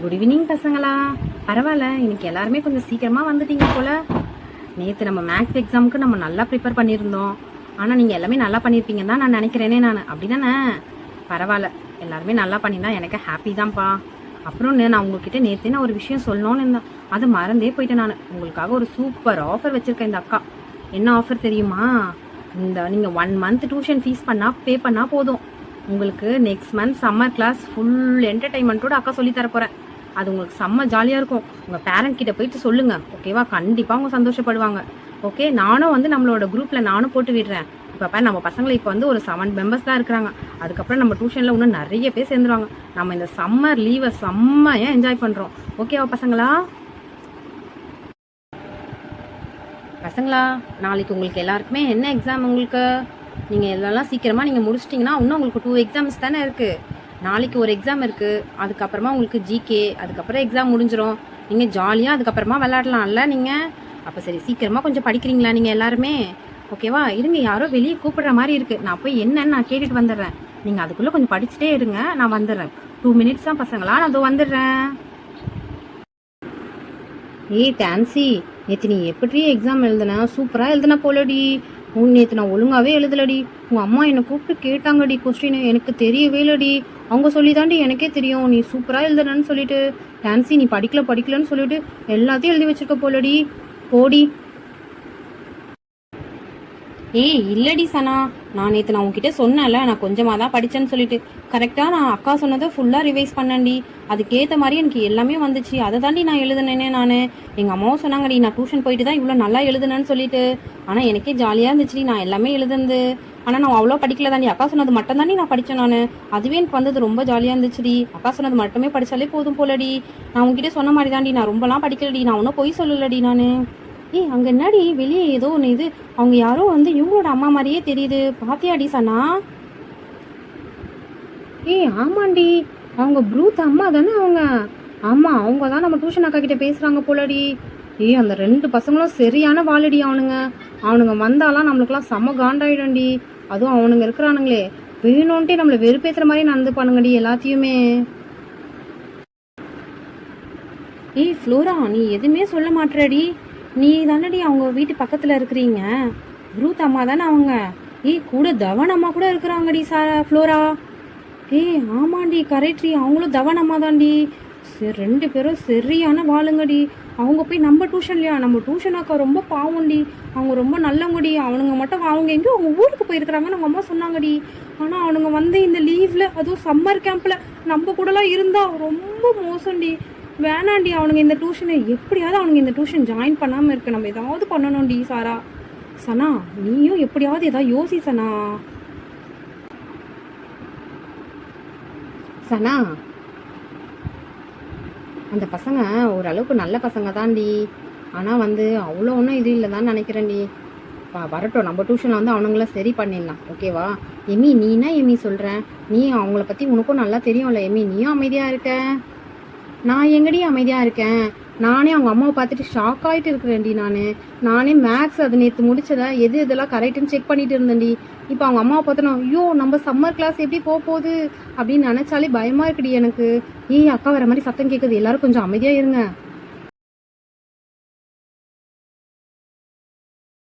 Good evening பசங்களா. பரவாயில்ல, இன்னைக்கு எல்லாருமே கொஞ்சம் சீக்கிரமாக வந்துட்டீங்க போல். நேற்று நம்ம மேக்ஸ் எக்ஸாமுக்கு நம்ம நல்லா ப்ரிப்பேர் பண்ணியிருந்தோம். ஆனால் நீங்கள் எல்லாமே நல்லா பண்ணியிருப்பீங்கன்னு தான் நான் நினைக்கிறேனே. நான் அப்படி தானே? பரவாயில்ல, எல்லாருமே நல்லா பண்ணியிருந்தா எனக்கு ஹாப்பி தான்ப்பா. அப்புறம் நான் உங்ககிட்ட நேற்று நான் ஒரு விஷயம் சொல்லணும்னு இருந்தேன், அது மறந்தே போயிட்டேன். நான் உங்களுக்காக ஒரு சூப்பர் ஆஃபர் வச்சுருக்கேன் இந்த அக்கா. என்ன ஆஃபர் தெரியுமா? நீங்கள் 1 மந்த் டியூஷன் ஃபீஸ் பே பண்ணால் போதும், உங்களுக்கு next month summer class full என்டர்டைன்மெண்ட்டோட அக்கா சொல்லித்தர போகிறேன். அது உங்களுக்கு செம்ம ஜாலியாக இருக்கும். உங்கள் பேரண்ட் கிட்ட போயிட்டு சொல்லுங்கள், ஓகேவா? கண்டிப்பாக அவங்க சந்தோஷப்படுவாங்க. ஓகே, நானும் நம்மளோட குரூப்பில் நானும் போட்டு விடுறேன். இப்போ நம்ம பசங்களை இப்போ ஒரு 7 மெம்பர்ஸ் தான் இருக்கிறாங்க. அதுக்கப்புறம் நம்ம டியூஷனில் இன்னும் நிறைய பேர் சேர்ந்துருவாங்க. நம்ம இந்த சம்மர் லீவை செம்மையாக என்ஜாய் பண்ணுறோம். ஓகேவா பசங்களா? பசங்களா, நாளைக்கு உங்களுக்கு எல்லாருக்குமே என்ன எக்ஸாம்? உங்களுக்கு நீங்கள் இதெல்லாம் சீக்கிரமாக நீங்கள் முடிச்சிட்டிங்கன்னா இன்னும் உங்களுக்கு 2 எக்ஸாம்ஸ் தானே இருக்குது. நாளைக்கு ஒரு எக்ஸாம் இருக்குது, அதுக்கப்புறமா உங்களுக்கு ஜிகே, அதுக்கப்புறம் எக்ஸாம் முடிஞ்சிடும். நீங்கள் ஜாலியாக அதுக்கப்புறமா விளையாடலாம்ல நீங்கள். அப்போ சரி, சீக்கிரமாக கொஞ்சம் படிக்கிறீங்களா நீங்கள் எல்லாருமே? ஓகேவா? இருங்க, யாரோ வெளியே கூப்பிடுற மாதிரி இருக்குது. நான் போய் என்னன்னு நான் கேட்டுட்டு வந்துடுறேன். நீங்கள் அதுக்குள்ளே கொஞ்சம் படிச்சுட்டே இருங்க, நான் வந்துடுறேன். 2 மினிட்ஸ் தான் பசங்களா, நான் அதோ வந்துடுறேன். ஏய் டான்சி, நேற்று நீ எப்படி எக்ஸாம் எழுதுன? சூப்பராக எழுதுன போலடி. நேற்று நான் ஒழுங்காகவே எழுதலடி. உங்கள் அம்மா என்னை கூப்பிட்டு கேட்டாங்கடி கொஸ்டின், எனக்கு தெரியவே இல்லடி. அவங்க சொல்லி தாண்டி எனக்கே தெரியும் நீ சூப்பராக எழுதுனன்னு சொல்லிட்டு. டான்சி, நீ படிக்கலன்னு சொல்லிட்டு எல்லாத்தையும் எழுதி வச்சிருக்க போலடி. போடி. ஏய் இல்லடி சனா, நான் நேற்று நான் உங்ககிட்ட சொன்னேன்ல, நான் கொஞ்சமாக தான் படித்தேன்னு சொல்லிட்டு. கரெக்டாக நான் அக்கா சொன்னதை ஃபுல்லாக ரிவைஸ் பண்ணேன்டி. அதுக்கேற்ற மாதிரி எனக்கு எல்லாமே வந்துச்சு. அதை தாண்டி நான் எழுதுனேனே. நான் எங்கள் அம்மாவும் சொன்னாங்கடி, நான் டியூஷன் போயிட்டு தான் இவ்வளோ நல்லா எழுதுனேன்னு சொல்லிட்டு. ஆனால் எனக்கே ஜாலியாக இருந்துச்சுடி நான் எல்லாமே எழுதுனது. ஆனால் நான் அவ்வளோ படிக்கல தாண்டி, அக்கா சொன்னது மட்டும் தாண்டி நான் படித்தேன். நான் அதுவே எனக்கு வந்தது ரொம்ப ஜாலியாக இருந்துச்சுடி. அக்கா சொன்னது மட்டுமே படித்தாலே போதும் போலடி. நான் உங்ககிட்ட சொன்ன மாதிரி தாண்டி, நான் ரொம்பலாம் படிக்கலடி. நான் ஒன்றும் பொய் சொல்லலடி நான். ஏய் அங்கே என்னடி வெளியே ஏதோ ஒன்று இது, அவங்க யாரோ இவங்களோட அம்மா மாதிரியே தெரியுது. பாத்தியாடி சனா? ஏய் ஆமாண்டி, அவங்க ப்ரூத் அம்மா தானே அவங்க. ஆமாம், அவங்க தான் நம்ம டியூஷன் அக்கா கிட்ட பேசுகிறாங்க போலடி. ஏய் அந்த 2 பசங்களும் சரியான வாழடி. அவனுங்க வந்தாலாம் நம்மளுக்கெல்லாம் செம்ம காண்டாயிடும்டி. அதுவும் அவனுங்க இருக்கிறானுங்களே, வேணும்ன்ட்டே நம்மளை வெறுப்பேற்றுற மாதிரி நடந்து பண்ணுங்கடி எல்லாத்தையுமே. ஏய் ஃப்ளோரா, நீ எதுவுமே சொல்ல மாட்டேறடி. நீ தானடி அவங்க வீட்டு பக்கத்தில் இருக்கிறீங்க. ப்ரூத் அம்மா தானே அவங்க. ஏய் கூட தவன் அம்மா கூட இருக்கிறாங்கடி ஃப்ளோரா. ஏய் ஆமாண்டி, கரெக்ட்ரி, அவங்களும் தவன் அம்மா தாண்டி. 2 பேரும் சரியான வாளுங்கடி. அவங்க போய் நம்ம டியூஷன்லையா? நம்ம டியூஷன் அக்கா ரொம்ப பாவம்டி, அவங்க ரொம்ப நல்லவங்கடி. அவனுங்க மட்டும் அவங்க எங்கேயோ அவங்க ஊருக்கு போயிருக்கிறாங்கன்னு அவங்க அம்மா சொன்னாங்கடி. ஆனால் அவனுங்க இந்த லீவில், அதுவும் சம்மர் கேம்பில் நம்ம கூடலாம் இருந்தால் ரொம்ப மோசம்டி. வேணாண்டி அவனுங்க இந்த டியூஷனை, எப்படியாவது அவனுங்க இந்த டியூஷன் ஜாயின் பண்ணாமல் இருக்கு. நம்ம ஏதாவது பண்ணணும்டி சாரா. சனா, நீயும் எப்படியாவது ஏதாவது யோசி சனா. சனா, அந்த பசங்க ஓரளவுக்கு நல்ல பசங்க தான்டி. ஆனால் அவ்வளோ ஒன்றும் இது இல்லை தான் நினைக்கிறேன்டி. வரட்டும், நம்ம டியூஷனில் அவனுங்கள சரி பண்ணிடலாம். ஓகேவா? எமி, நீ என்ன எமி சொல்கிறேன்? நீ அவங்கள பற்றி உனக்கும் நல்லா தெரியும்ல எமி, நீயும் அமைதியாக இருக்க. நான் எங்கடி அமைதியாக இருக்கேன்? நானே அவங்க அம்மாவை பார்த்துட்டு ஷாக் ஆகிட்டு இருக்கிறேன்டி. நானே மேக்ஸ் அது நேற்று முடிச்சதை இதெல்லாம் கரெக்டுன்னு செக் பண்ணிட்டு இருந்தேன்டி. இப்போ அவங்க அம்மாவை பார்த்தோன்னா, ஐயோ நம்ம சம்மர் கிளாஸ் எப்படி போகுது அப்படின்னு நினச்சாலே பயமாக இருக்குடி எனக்கு. ஏய் அக்கா வர மாதிரி சத்தம் கேட்குது, எல்லாரும் கொஞ்சம் அமைதியாக இருங்க.